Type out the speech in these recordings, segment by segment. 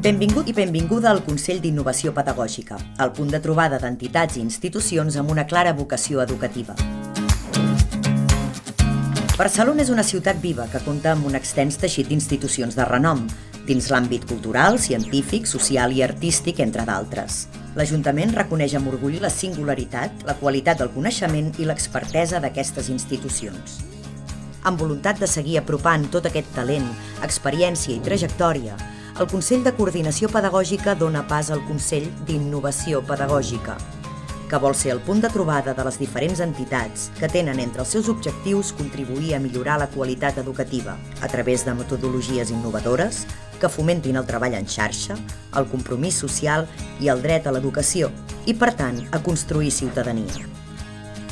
Benvingut i benvinguda al Consell d'Innovació Pedagògica, el punt de trobada d'entitats i institucions amb una clara vocació educativa. Barcelona és una ciutat viva que compta amb un extens teixit d'institucions de renom, dins l'àmbit cultural, científic, social i artístic, entre d'altres. L'Ajuntament reconeix amb orgull la singularitat, la qualitat del coneixement i l'expertesa d'aquestes institucions. Amb voluntat de seguir apropant tot aquest talent, experiència i trajectòria, el Consell de Coordinació Pedagògica dona pas al Consell d'Innovació Pedagògica, que vol ser el punt de trobada de les diferents entitats que tenen entre els seus objectius contribuir a millorar la qualitat educativa a través de metodologies innovadores que fomentin el treball en xarxa, el compromís social i el dret a l'educació i, per tant, a construir ciutadania.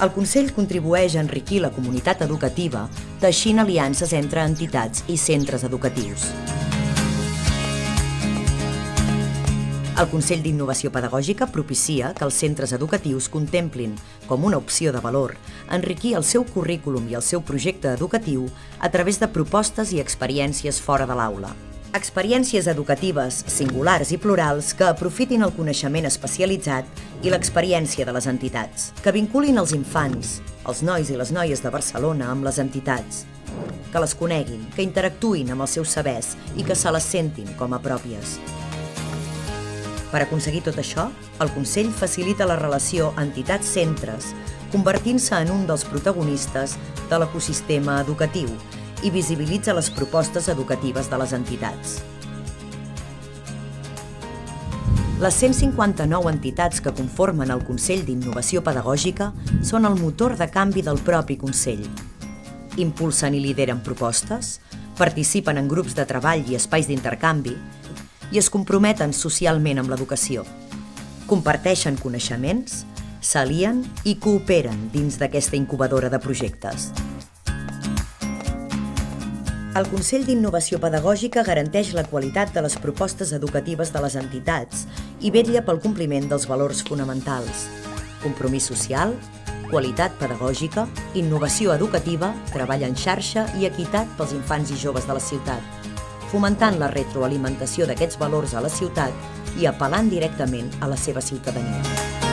El Consell contribueix a enriquir la comunitat educativa teixint aliances entre entitats i centres educatius. El Consell d'Innovació Pedagògica propicia que els centres educatius contemplin, com una opció de valor, enriquir el seu currículum i el seu projecte educatiu a través de propostes i experiències fora de l'aula. Experiències educatives singulars i plurals que aprofitin el coneixement especialitzat i l'experiència de les entitats, que vinculin els infants, els nois i les noies de Barcelona amb les entitats, que les coneguin, que interactuïn amb els seus sabers i que se les sentin com a pròpies. Per aconseguir tot això, el Consell facilita la relació entitats-centres, convertint-se en un dels protagonistes de l'ecosistema educatiu i visibilitza les propostes educatives de les entitats. Les 159 entitats que conformen el Consell d'Innovació Pedagògica són el motor de canvi del propi Consell. Impulsen i lideren propostes, participen en grups de treball i espais d'intercanvi i es comprometen socialment amb l'educació. Comparteixen coneixements, s'alien i cooperen dins d'aquesta incubadora de projectes. El Consell d'Innovació Pedagògica garanteix la qualitat de les propostes educatives de les entitats i vetlla pel compliment dels valors fonamentals: compromís social, qualitat pedagògica, innovació educativa, treball en xarxa i equitat pels infants i joves de la ciutat, fomentant la retroalimentació d'aquests valors a la ciutat i apel·lant directament a la seva ciutadania.